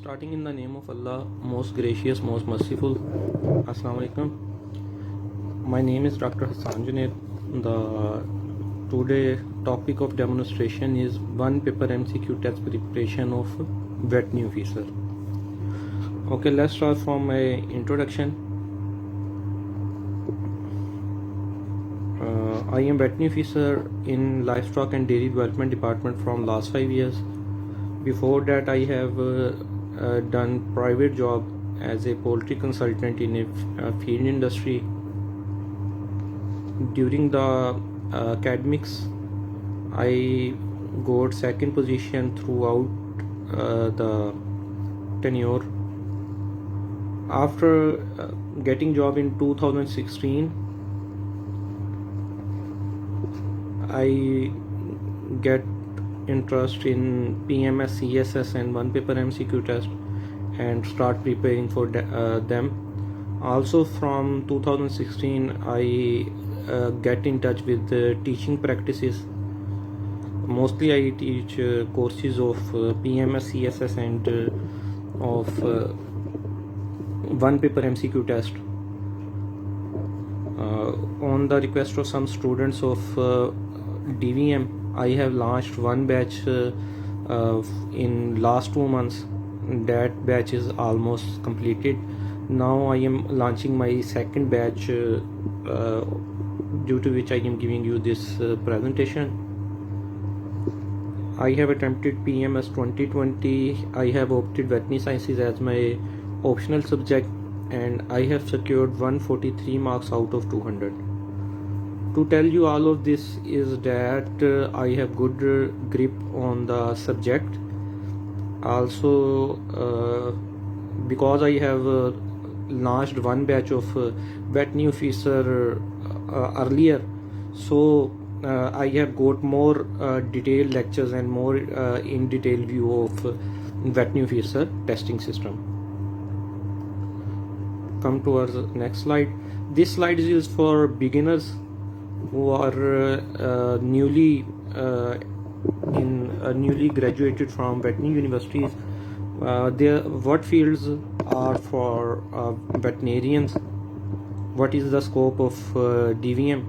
Starting in the name of Allah, most gracious, most merciful. Assalamu alaikum. My name is Dr. Hassan Junaid. The today topic of demonstration is one paper MCQ test preparation of veterinary officer. Okay, let's start from my introduction. I am veterinary officer in livestock and dairy development department from last 5 years. Before that, I have done private job as a poultry consultant in a feed industry. During the academics, I got second position throughout the tenure. After getting job in 2016, I get interest in PMS, CSS and one paper MCQ test and start preparing for them. Also from 2016 I get in touch with teaching practices. Mostly I teach courses of PMS, CSS and of one paper MCQ test. On the request of some students of DVM, I have launched one batch in last 2 months. That batch is almost completed. Now I am launching my second batch, due to which I am giving you this presentation. I have attempted PMS 2020. I have opted veterinary sciences as my optional subject and I have secured 143 marks out of 200. To tell you all of this is that I have good grip on the subject. Also, because I have launched one batch of veterinary officer earlier, so I have got more detailed lectures and more in detail view of veterinary officer testing system. Come to our next slide. This slide is used for beginners who are newly graduated from veterinary universities. What fields are for veterinarians? What is the scope of DVM?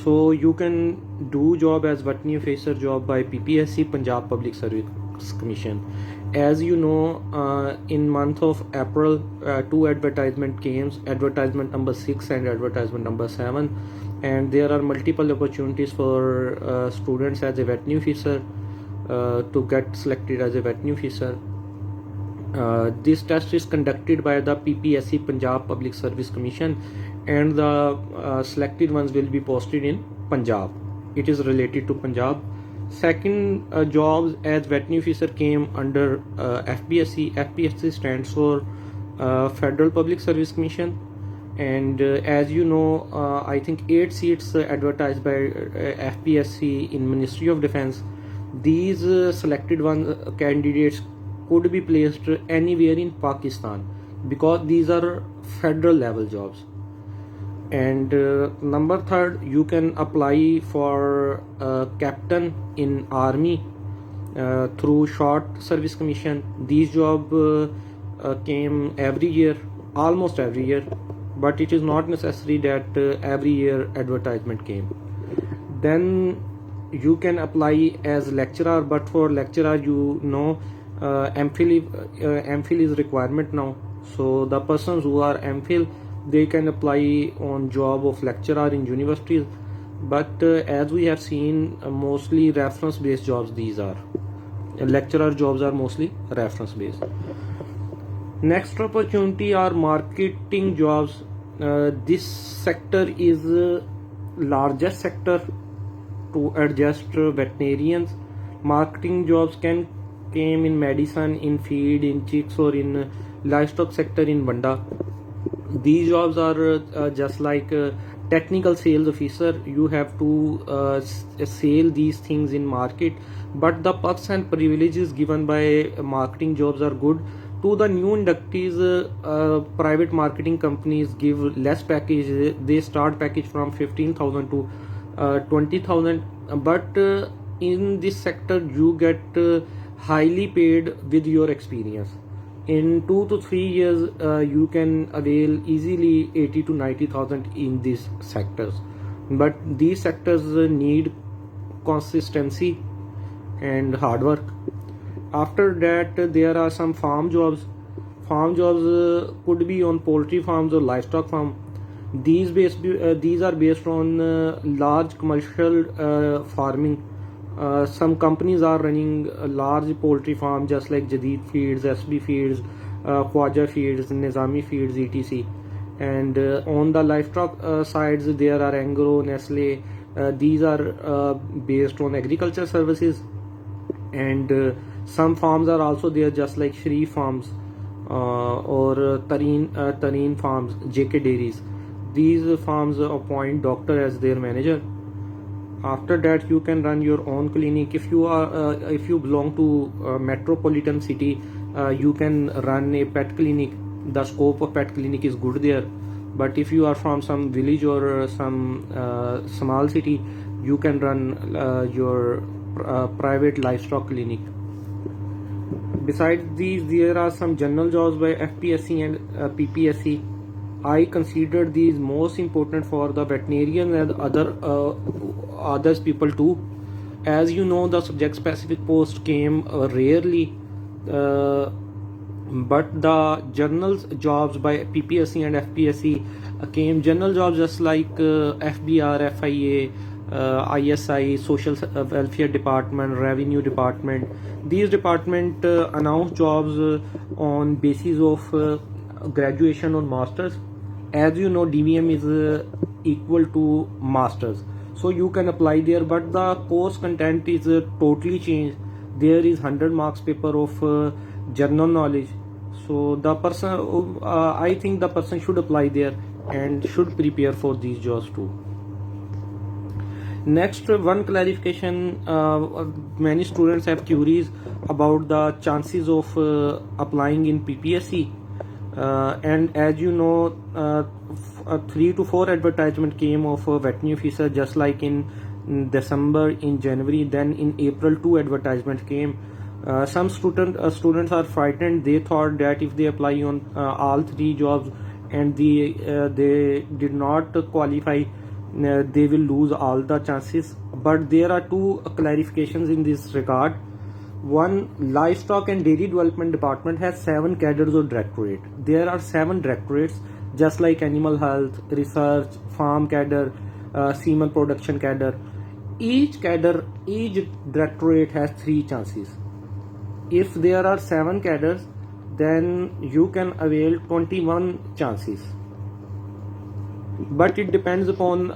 So you can do job as veterinary officer job by PPSC, Punjab Public Service Commission. As you know, in month of April, two advertisement came, advertisement number 6 and advertisement number 7, and there are multiple opportunities for students as a veterinary officer to get selected as a veterinary officer. This test is conducted by the PPSC, Punjab Public Service Commission, and the selected ones will be posted in Punjab. It is related to Punjab. Second, jobs as veterinary officer came under FPSC. FPSC stands for Federal Public Service Commission, and as you know, I think 8 seats advertised by FPSC in Ministry of Defence. These selected candidates could be placed anywhere in Pakistan because these are federal level jobs. And number 3, you can apply for captain in army through short service commission. These job came every year, almost every year, but it is not necessary that every year advertisement came. Then you can apply as lecturer, but for lecturer, you know, MPhil is requirement now. So the persons who are MPhil, they can apply on job of lecturer in universities, but as we have seen, mostly reference based jobs these are. Lecturer jobs are mostly reference based. Next opportunity are marketing jobs. This sector is largest sector to adjust veterinarians. Marketing jobs came in medicine, in feed, in chicks, or in livestock sector in Banda. These jobs are just like technical sales officer. You have to sell these things in market, but the perks and privileges given by marketing jobs are good. To the new inductees, private marketing companies give less package. They start package from 15,000 to 20,000, but in this sector you get highly paid with your experience. In 2 to 3 years, you can avail easily 80 to 90,000 in these sectors. But these sectors need consistency and hard work. After that, there are some farm jobs. Farm jobs could be on poultry farms or livestock farm. These are based on large commercial farming. Some companies are running a large poultry farm just like Jadid Feeds, SB Feeds, Khwaja Feeds, Nizami Feeds, etc. And on the livestock sides, there are Angro, Nestle. These are based on agriculture services, and some farms are also there just like Shree Farms or Tareen Farms, JK Dairies. These farms appoint doctor as their manager. After that, you can run your own clinic. If you belong to a metropolitan city, you can run a pet clinic. The scope of pet clinic is good there. But if you are from some village or some small city, you can run your private livestock clinic. Besides these, there are some general jobs by FPSC and PPSC. I consider these most important for the veterinarian and others people too. As you know, the subject specific post came rarely, but the general jobs by PPSC and FPSC came. General jobs just like FBR, FIA, ISI, Social Welfare Department, Revenue Department. These department announce jobs on basis of graduation or masters. As you know, DVM is equal to masters, so you can apply there, but the course content is totally changed. There is 100 marks paper of general knowledge, so the person I think the person should apply there and should prepare for these jobs too. Next, one clarification, many students have queries about the chances of applying in PPSC. And as you know, 3 to 4 advertisement came of a veterinary officer just like in December, in January, then in April 2 advertisement came. Some students are frightened. They thought that if they apply on all 3 jobs and they did not qualify, they will lose all the chances. But there are 2 clarifications in this regard. One, livestock and dairy development department has 7 cadres or directorate. There are 7 directorates just like animal health, research, farm cadre, semen production cadre. Each directorate has 3 chances. If there are 7 cadres, then you can avail 21 chances. But it depends upon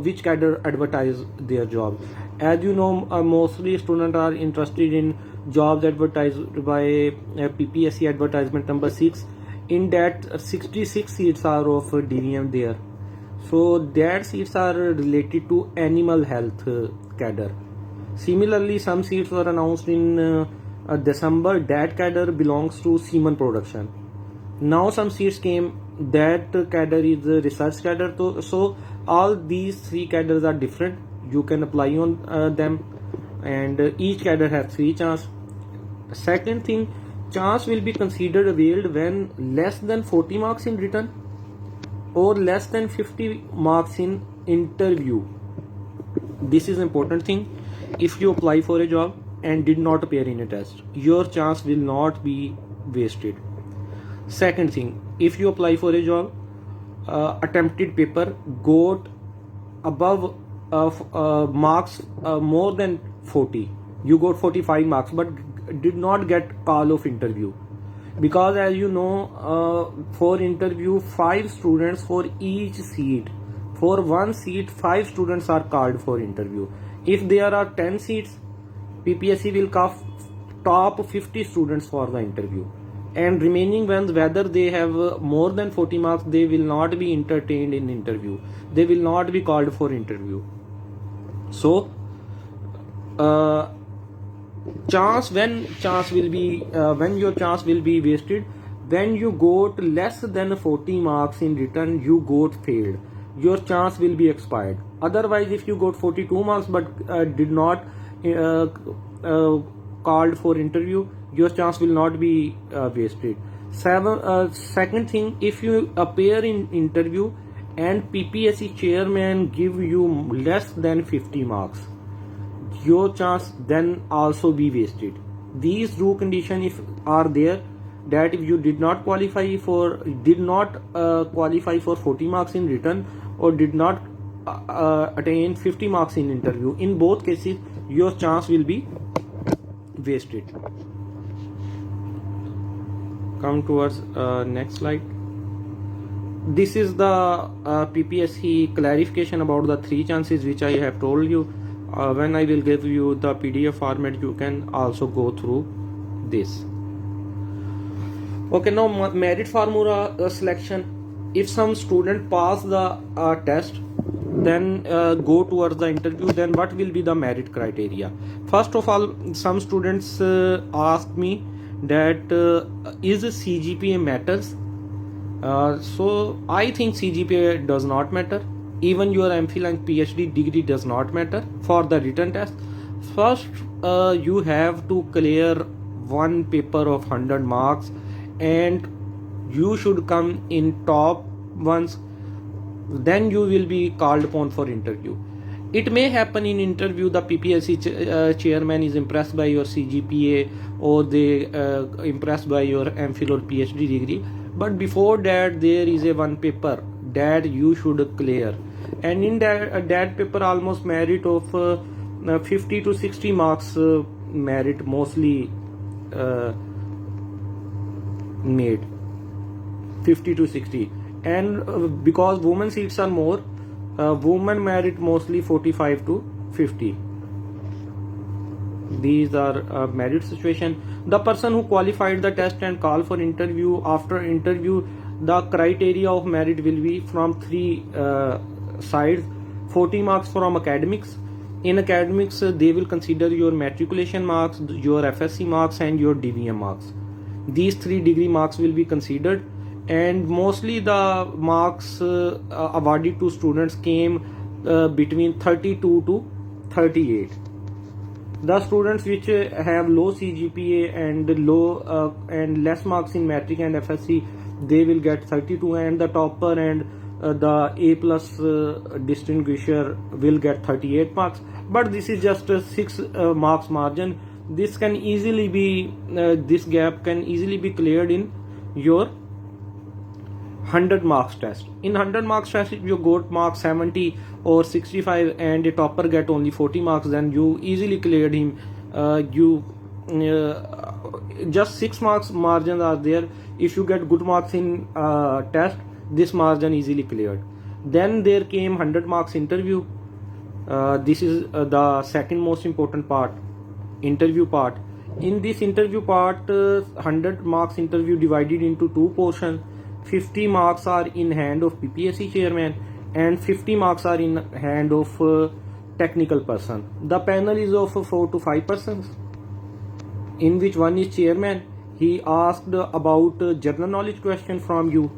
which cadre advertise their job. As you know, mostly students are interested in jobs advertised by PPSC advertisement number 6. In that, 66 seats are of DVM there. So that seats are related to animal health cadre. Similarly, some seats were announced in December. That cadre belongs to semen production. Now some seats came. That cadre is the research cadre. So all these 3 cadres are different. You can apply on them, and each cadre has 3 chances. Second thing, chance will be considered availed when less than 40 marks in written or less than 50 marks in interview. This is important thing. If you apply for a job and did not appear in a test, your chance will not be wasted. Second thing, if you apply for a job, attempted paper got above marks more than 40, you got 45 marks but did not get call of interview, because as you know, for interview 5 students for each seat. For one seat 5 students are called for interview. If there are 10 seats, PPSC will call top 50 students for the interview, and remaining ones, whether they have more than 40 marks, they will not be entertained in interview. They will not be called for interview. So when your chance will be wasted when you got less than 40 marks in written, you got failed, your chance will be expired. Otherwise, if you got 42 marks but did not called for interview, your chance will not be wasted. Second thing, if you appear in interview and PPSC chairman give you less than 50 marks, your chance then also be wasted. These two conditions if are there, that if you did not qualify for 40 marks in written or did not attain 50 marks in interview, in both cases your chance will be wasted. Come towards next slide. This is the PPSC clarification about the 3 chances which I have told you. When I will give you the PDF format, you can also go through this. Okay, now merit formula selection. If some student pass the test, then go towards the interview, then what will be the merit criteria? First of all, some students ask me that is CGPA matters? So I think CGPA does not matter. Even your MPhil and PhD degree does not matter for the written test. First, you have to clear one paper of 100 marks and you should come in top ones. Then you will be called upon for interview. It may happen in interview the PPSC chairman is impressed by your CGPA or they impressed by your MPhil or PhD degree. But before that, there is a one paper that you should clear, and in that paper almost merit of 50 to 60 marks merit mostly made 50 to 60, and because women seats are more, women merit mostly 45 to 50. These are merit situation. The person who qualified the test and call for interview, after interview the criteria of merit will be from 3 sides. 40 marks from academics. In academics they will consider your matriculation marks, your FSC marks and your DVM marks. These 3 degree marks will be considered, and mostly the marks awarded to students came between 32 to 38. The students which have low CGPA and low and less marks in matric and FSC, they will get 32, and the topper and the A plus distinguisher will get 38 marks. But this is just a 6 marks margin. This can easily be this gap can easily be cleared in your 100 marks test. In 100 marks test, if you got marks 70 or 65 and a topper get only 40 marks, then you easily cleared him. Just 6 marks margins are there. If you get good marks in test, this margin easily cleared. Then there came 100 marks interview. This is the second most important part, interview part. In this interview part, 100 marks interview divided into 2 portions. 50 marks are in hand of PPSC chairman and 50 marks are in hand of technical person. The panel is of 4 to 5 persons, in which one is chairman. He asked about general knowledge question from you,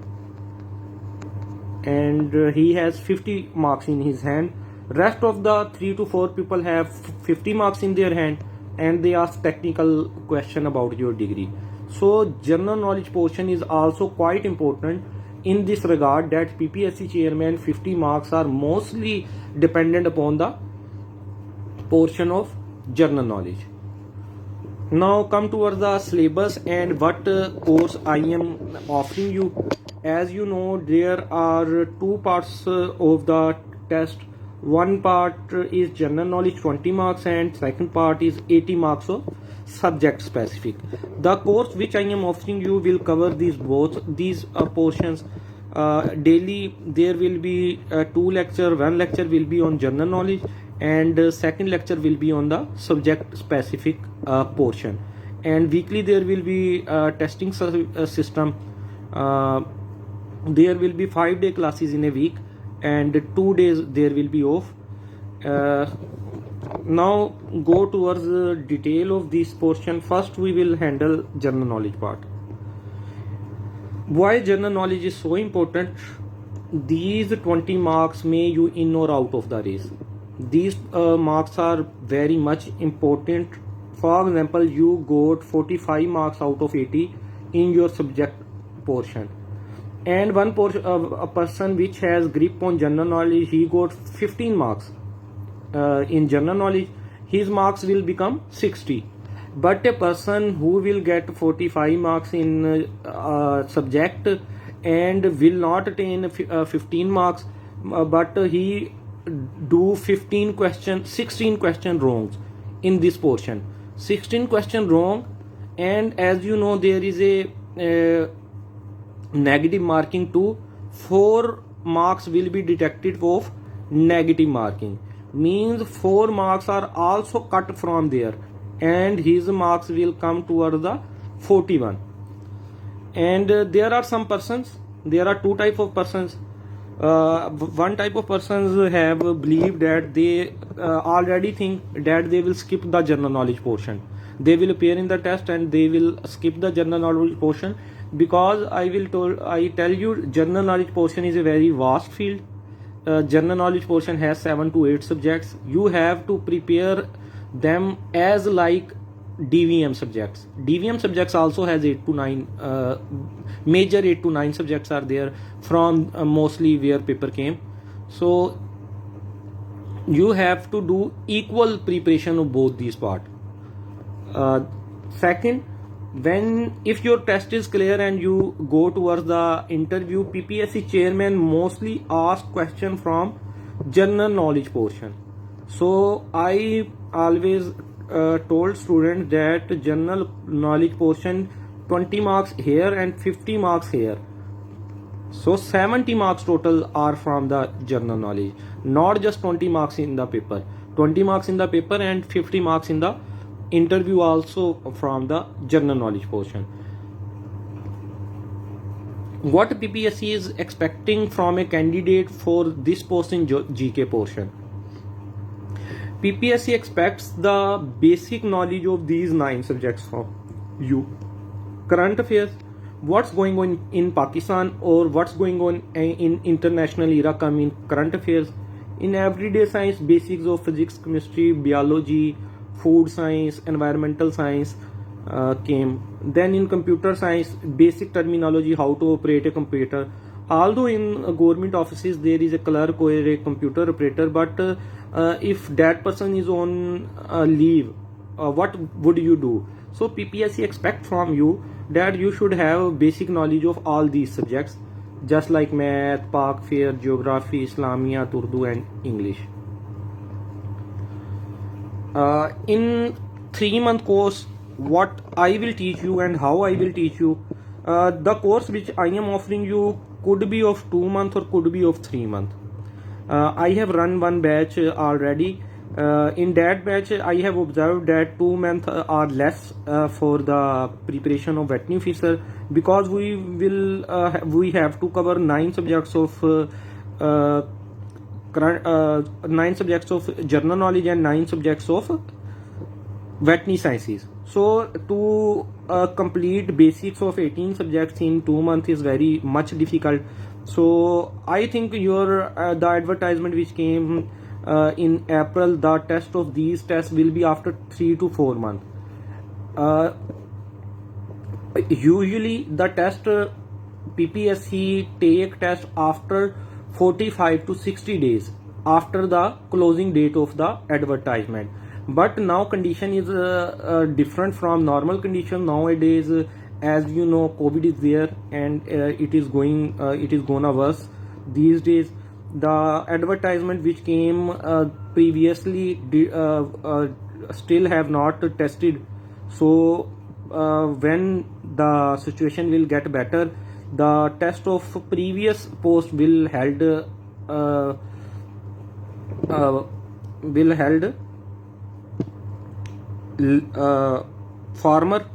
and he has 50 marks in his hand. Rest of the 3 to 4 people have 50 marks in their hand, and they ask technical question about your degree. So general knowledge portion is also quite important in this regard, that PPSC chairman 50 marks are mostly dependent upon the portion of general knowledge. Now come towards the syllabus and what course I am offering you. As you know, there are 2 parts of the test. One part is general knowledge 20 marks and second part is 80 marks of subject specific. The course which I am offering you will cover both these portions. Daily there will be 2 lectures. One lecture will be on general knowledge and second lecture will be on the subject specific portion. And weekly there will be testing system. There will be 5-day classes in a week and 2 days there will be off. Now go towards the detail of this portion. First we will handle general knowledge part. Why general knowledge is so important? These 20 marks may you in or out of the race. These marks are very much important For example, you got 45 marks out of 80 in your subject portion, and one portion of a person which has grip on general knowledge, he got 15 marks in general knowledge, his marks will become 60. But a person who will get 45 marks in subject and will not attain 15 marks, but he do 16 question wrongs in this portion, 16 question wrong, and as you know there is a negative marking too. 4 marks will be deducted of negative marking, means 4 marks are also cut from there, and his marks will come toward the 41. And there are some persons, there are two type of persons. One type of persons have believed that they already think that they will skip the general knowledge portion, they will appear in the test and they will skip the general knowledge portion, because I tell you, general knowledge portion is a very vast field. General knowledge portion has 7 to 8 subjects. You have to prepare them as like DVM subjects. DVM subjects also has 8 to 9 major 8 to 9 subjects are there from mostly where paper came. So you have to do equal preparation of both these part. Second, if your test is clear and you go towards the interview, PPSC chairman mostly ask question from general knowledge portion. So I always told students that general knowledge portion 20 marks here and 50 marks here, so 70 marks total are from the general knowledge, not just 20 marks in the paper. 20 marks in the paper and 50 marks in the interview also from the general knowledge portion. What PPSC is expecting from a candidate for this post in GK portion? PPSC expects the basic knowledge of these 9 subjects from you. Current affairs, what's going on in Pakistan or what's going on in international era come in current affairs. In everyday science, basics of physics, chemistry, biology, food science, environmental science came. Then in computer science, basic terminology, how to operate a computer. Although in government offices there is a clerk or a computer operator, but if that person is on leave, what would you do? So PPSC expect from you that you should have basic knowledge of all these subjects, just like math, Pak Fair, geography, Islamiyat, Urdu and English. In 3-month course, what I will teach you and how I will teach you, the course which I am offering you could be of 2 months or could be of 3 months. I have run one batch already. In that batch I have observed that 2 months are less for the preparation of veterinary officer, because we have to cover 9 subjects of 9 subjects of general knowledge and 9 subjects of veterinary sciences. So to complete basics of 18 subjects in 2 months is very much difficult. So I think your the advertisement which came in April, the test of these tests will be after 3 to 4 months. Usually the test PPSC take test after 45 to 60 days after the closing date of the advertisement. But now condition is different from normal condition nowadays. As you know, COVID is there and it is gonna worse these days. The advertisement which came previously still have not tested. So when the situation will get better, the test of previous post will held farmer,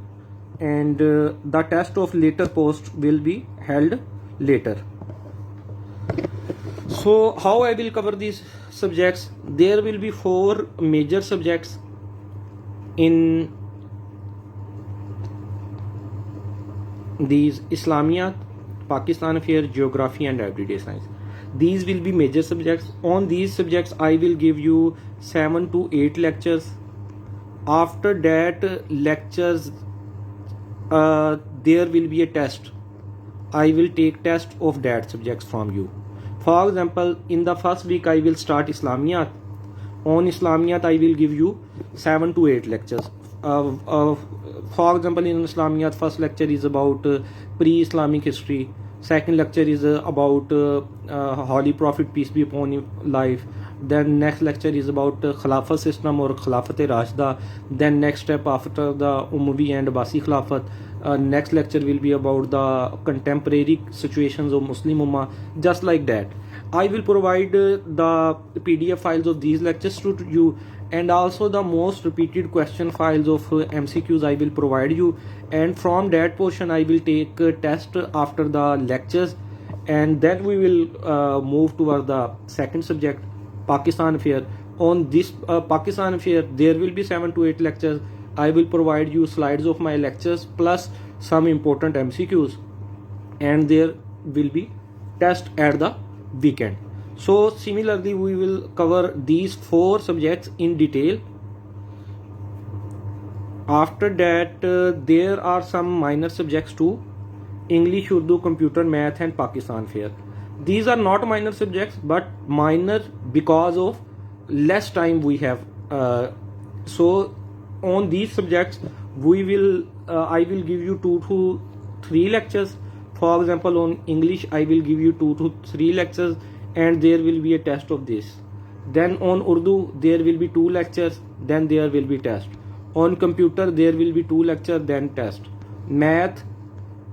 and the test of later post will be held later. So how I will cover these subjects? There will be 4 major subjects in these: Islamiyat, Pakistan affairs, geography and everyday science. These will be major subjects. On these subjects I will give you 7 to 8 lectures. After that lectures, there will be a test. I will take test of that subjects from you. For example, in the first week I will start Islamiyat. On Islamiyat I will give you 7 to 8 lectures. For example, in Islamiyat, first lecture is about pre-Islamic history. Second lecture is about Holy Prophet, peace be upon him, life. Then next lecture is about Khilafat system or Khilafat-e-Rashida. Then next step after the Umayyi and Abbasi Khilafat. Next lecture will be about the contemporary situations of Muslim Ummah. Just like that, I will provide the PDF files of these lectures to you, and also the most repeated question files of MCQs I will provide you, and from that portion I will take a test after the lectures, and then we will move toward the second subject, Pakistan affair. On this Pakistan affair, there will be 7 to 8 lectures. I will provide you slides of my lectures plus some important MCQs, and there will be test at the weekend. So similarly we will cover these 4 subjects in detail. After that there are some minor subjects too: English, Urdu, computer, math and Pakistan fair. These are not minor subjects, but minor because of less time we have. So on these subjects we will I will give you 2 to 3 lectures. For example, on English I will give you 2 to 3 lectures, and there will be a test of this. Then on Urdu there will be 2 lectures, then there will be test. On computer there will be 2 lectures, then test. Math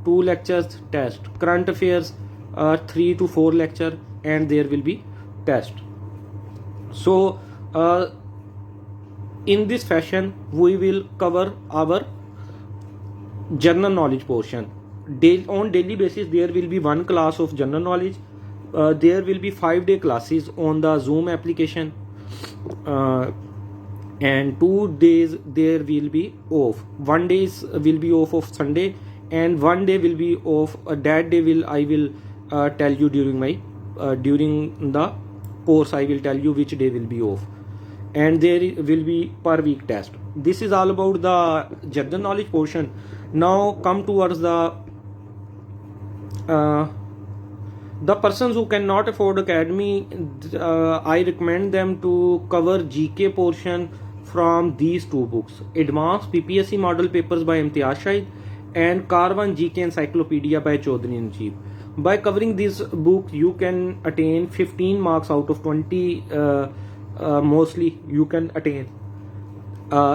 2 lectures, test. Current affairs 3 to 4 lecture, and there will be test. So in this fashion we will cover our general knowledge portion. On daily basis there will be 1 class of general knowledge. There will be 5-day classes on the Zoom application, and 2 days there will be off. 1 day will be off of Sunday, and 1 day will be off. That day I will tell you during my during the course. I will tell you which day will be off, and there will be per week test. This is all about the general knowledge portion. Now come towards the persons who cannot afford academy. I recommend them to cover GK portion from these 2 books: Advanced PPSC Model Papers by Imtiaz Shahid and Carvan GK Encyclopedia by Chaudhary Najeeb. By covering this book you can attain 15 marks out of 20. Mostly you can attain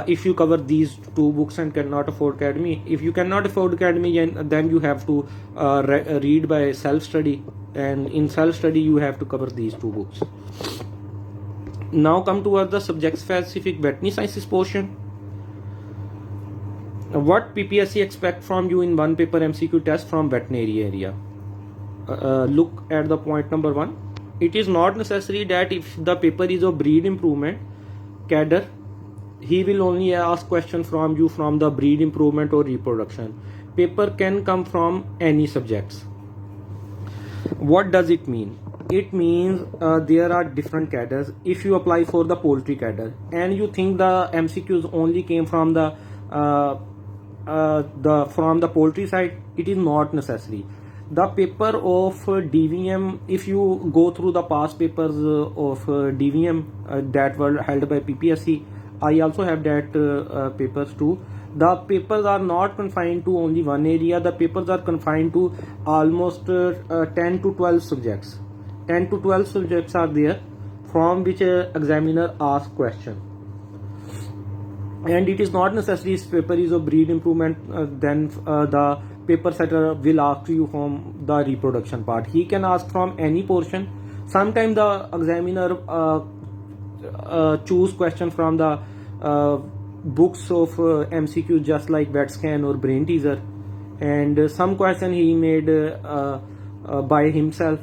if you cover these 2 books and cannot afford academy. If you cannot afford academy, then you have to read by self-study, and in self-study you have to cover these 2 books. Now come towards the subject specific veterinary sciences portion. What PPSC expect from you in 1 paper MCQ test from veterinary area? Look at the point number 1. It is not necessary that if the paper is of breed improvement cadre, he will only ask question from you from the breed improvement or reproduction. Paper can come from any subjects. What does it mean? It means there are different cadres. If you apply for the poultry cadre and you think the MCQs only came from the poultry side, it is not necessary. The paper of DVM, if you go through the past papers of DVM that were held by PPSC, I also have that papers too. The papers are not confined to only one area. The papers are confined to almost 10 to 12 subjects. 10 to 12 subjects are there from which examiner asks question. And it is not necessary if paper is of breed improvement, then the paper setter will ask you from the reproduction part. He can ask from any portion. Sometimes the examiner choose question from the books of MCQ, just like VetScan or Brain Teaser, and some question he made by himself,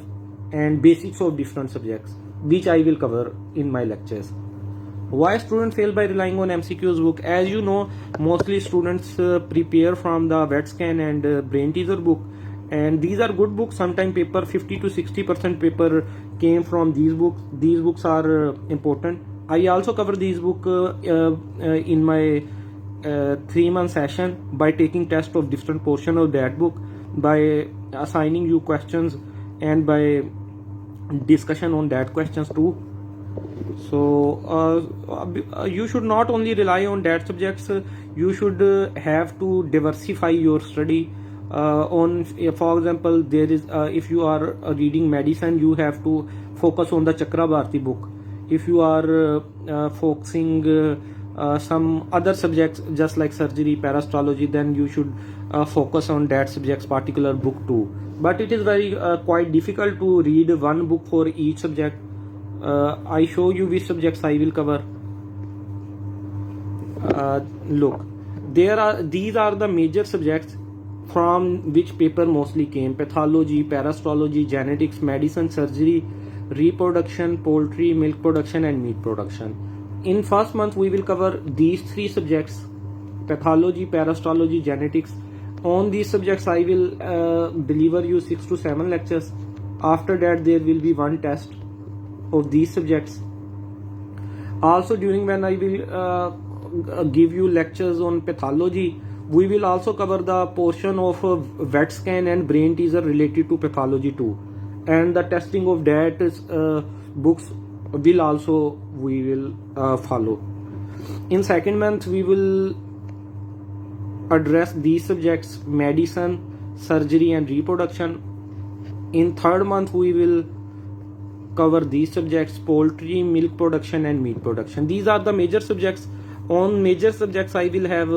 and basics of different subjects, which I will cover in my lectures. Why students fail by relying on MCQs book? As you know, mostly students prepare from the VetScan and Brain Teaser book, and these are good books. Sometimes paper 50 to 60% paper came from these books. These books are important. I also cover these book in my 3-month session by taking test of different portion of that book, by assigning you questions and by discussion on that questions too. So you should not only rely on that subjects, you should have to diversify your study. On for example, there is if you are reading medicine, you have to focus on the Chakrabarti book. If you are focusing some other subjects just like surgery, parastrology, then you should focus on that subject's particular book too. But it is very quite difficult to read one book for each subject. I show you which subjects I will cover. Look, these are the major subjects from which paper mostly came: pathology, parastrology, genetics, medicine, surgery, reproduction, poultry, milk production and meat production. In first month we will cover these 3 subjects: pathology, parastrology, genetics. On these subjects I will deliver you 6 to 7 lectures. After that there will be one test of these subjects. Also during when I will give you lectures on pathology, we will also cover the portion of vet scan and brain teaser related to pathology too, and the testing of that books will also we will follow. In second month we will address these subjects: medicine, surgery and reproduction. In third month we will cover these subjects: poultry, milk production and meat production. These are the major subjects. On major subjects I will have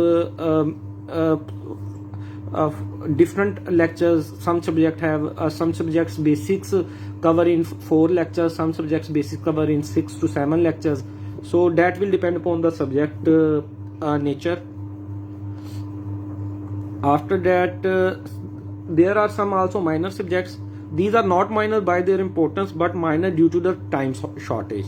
different lectures. Some subjects basics cover in 4 lectures, some subjects basics cover in 6 to 7 lectures. So that will depend upon the subject nature. After that there are some also minor subjects. These are not minor by their importance but minor due to the time shortage.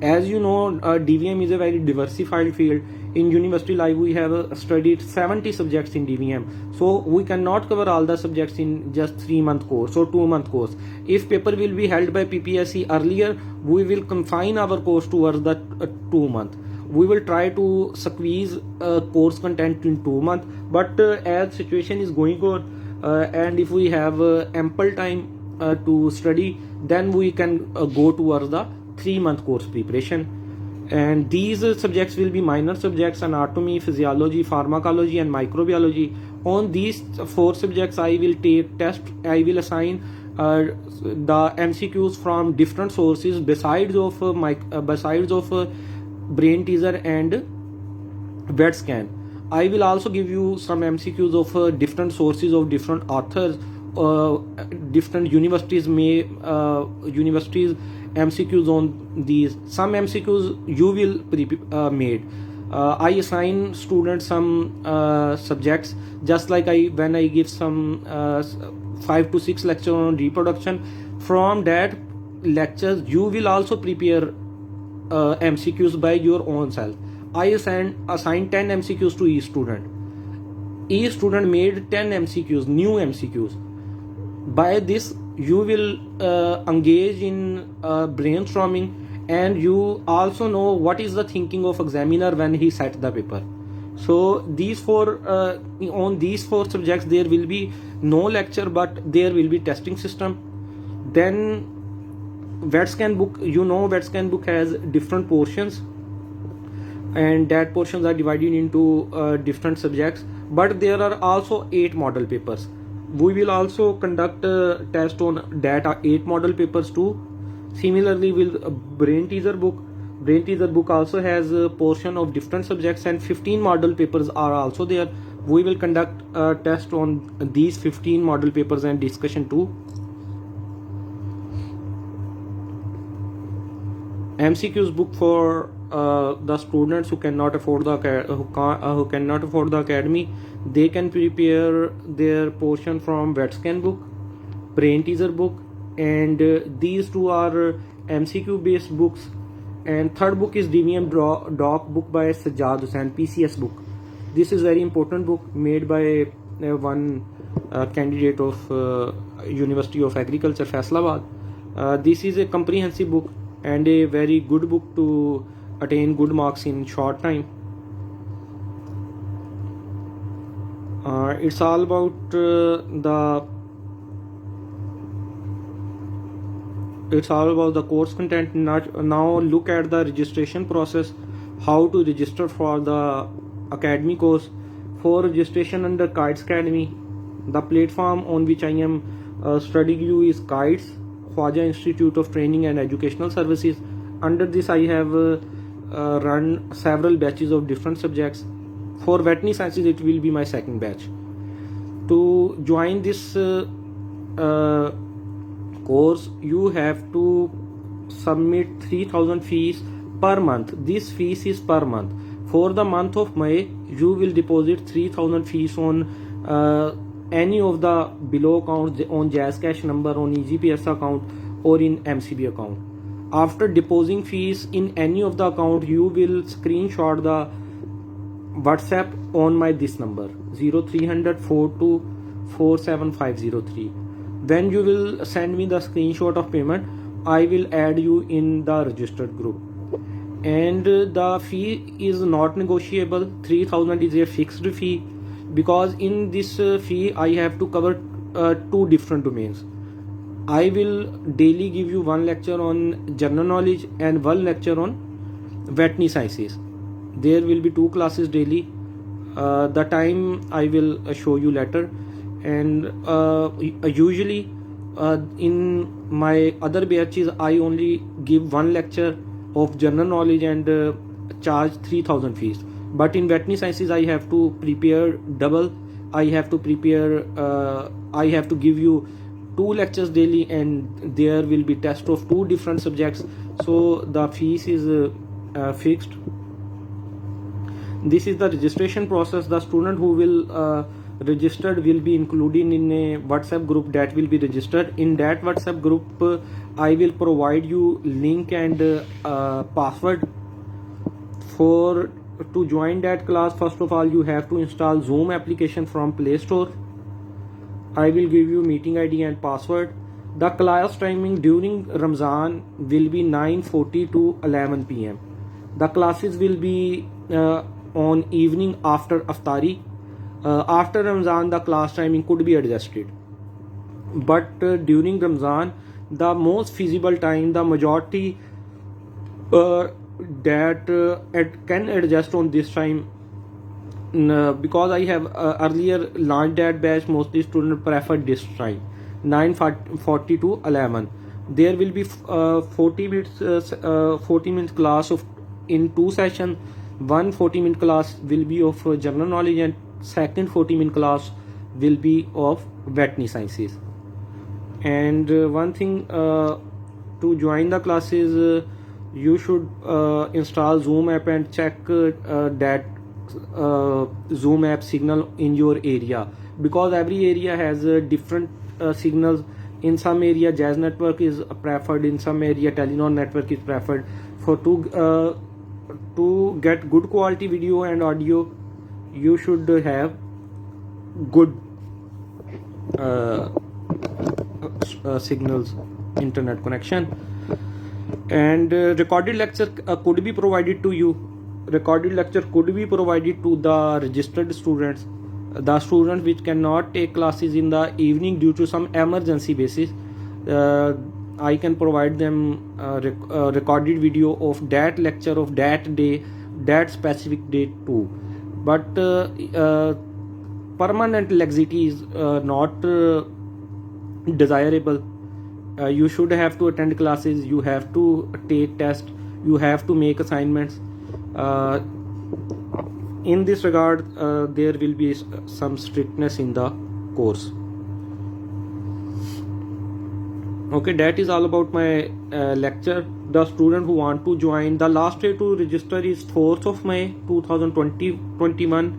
As you know, DVM is a very diversified field. In university life we have studied 70 subjects in DVM, so we cannot cover all the subjects in just 3-month course or 2-month course. If paper will be held by PPSC earlier, we will confine our course towards the 2-month. We will try to squeeze course content in 2 months, but as situation is going on and if we have ample time to study, then we can go towards the 3-month course preparation. And these subjects will be minor subjects: anatomy, physiology, pharmacology and microbiology. On these 4 subjects I will take test. I will assign the MCQs from different sources besides of brain teaser and vet scan. I will also give you some MCQs of different sources of different authors. Different universities MCQs on these. Some MCQs you will made. I assign students some subjects, just like when I give some 5 to 6 lectures on reproduction. From that lectures you will also prepare MCQs by your own self. I assign 10 MCQs to each student. Each student made 10 MCQs, new MCQs. By this you will engage in brainstorming, and you also know what is the thinking of examiner when he set the paper. So these 4 on these 4 subjects there will be no lecture, but there will be testing system. Then vet scan book, vet scan book has different portions, and that portions are divided into different subjects, but there are also 8 model papers. We will also conduct a test on that 8 model papers too. Similarly with brain teaser book also has a portion of different subjects, and 15 model papers are also there. We will conduct a test on these 15 model papers and discussion too. MCQs book for the students who cannot afford the academy. They can prepare their portion from vet scan book, brain teaser book, and these 2 are MCQ based books. And third book is DVM doc book by Sajjad Hussain, PCS book. This is very important book made by one candidate of University of Agriculture, Faisalabad. This is a comprehensive book and a very good book to attain good marks in short time. It's all about the course content. Now look at the registration process, how to register for the academy course. For registration under Kites Academy, the platform on which I am studying you is Kites, Khwaja Institute of Training and Educational Services. Under this I have run several batches of different subjects. For veterinary sciences it will be my second batch. To join this course, you have to submit 3000 fees per month. This fees is per month. For the month of May, you will deposit 3000 fees on any of the below accounts, on Jazz Cash number, on EGPS account, or in MCB account. After depositing fees in any of the account, you will screenshot the WhatsApp on my this number 0300 4247503. When you will send me the screenshot of payment, I will add you in the registered group. And the fee is not negotiable. 3000 is a fixed fee, because in this fee I have to cover two different domains. I will daily give you one lecture on general knowledge and one lecture on veterinary sciences. There will be two classes daily. The time I will show you later. And usually in my other batches I only give one lecture of general knowledge and charge 3000 fees. But in veterinary sciences I have to prepare double. I have to give you two lectures daily, and there will be test of two different subjects, so the fees is fixed. This is the registration process. The student who will registered will be included in a WhatsApp group that will be registered. In that WhatsApp group I will provide you link and password. To join that class, first of all you have to install Zoom application from Play Store. I will give you meeting ID and password. The class timing during Ramzan will be 9:40 to 11 p.m. The classes will be on evening after Aftari. After Ramzan the class timing could be adjusted, but during Ramzan the most feasible time, the majority that can adjust on this time, because I have earlier launched that batch. Mostly students prefer this time, 9:40 to 11. There will be 40 minutes class of in two sessions. One 40-minute class will be of general knowledge, and second 40-minute class will be of veterinary sciences. And one thing, to join the classes you should install Zoom app and check that Zoom app signal in your area, because every area has different signals. In some area Jazz network is preferred, in some area Telenor network is preferred. To get good quality video and audio, you should have good signals, internet connection. And recorded lecture could be provided to you. Recorded lecture could be provided to the registered students. The students which cannot take classes in the evening due to some emergency basis, I can provide them recorded video of that lecture of that day, that specific day too. But permanent laxity is not desirable. You should have to attend classes, you have to take tests, you have to make assignments. In this regard there will be some strictness in the course. Okay, that is all about my lecture. The student who want to join, the last day to register is 4th of May 2021,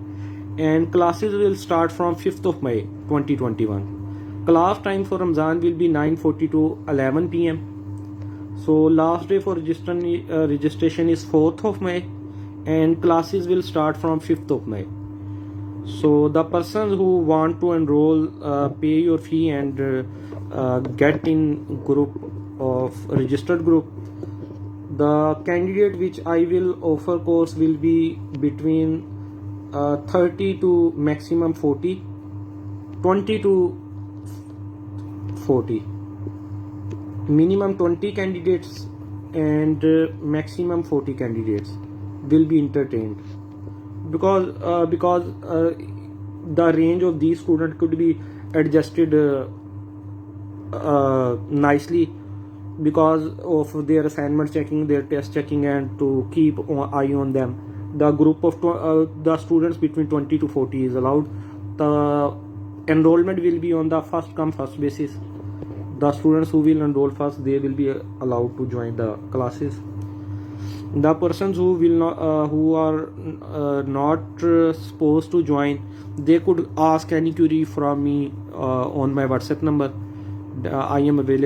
and classes will start from 5th of May 2021. Class time for Ramzan will be 9:40 to 11 p.m. So last day for registration is 4th of May, and classes will start from 5th of May. So the persons who want to enroll, pay your fee and get in group of registered group, The candidate which I will offer course will be between 30 to maximum 40, 20 to 40, minimum 20 candidates and maximum 40 candidates will be entertained, because the range of these students could be adjusted nicely because of their assignment checking, their test checking, and to keep eye on them. The group of the students between 20 to 40 is allowed. The enrollment will be on the first come first basis. The students who will enroll first, they will be allowed to join the classes. The persons who will not who are not supposed to join, they could ask any query from me on my WhatsApp number. I am available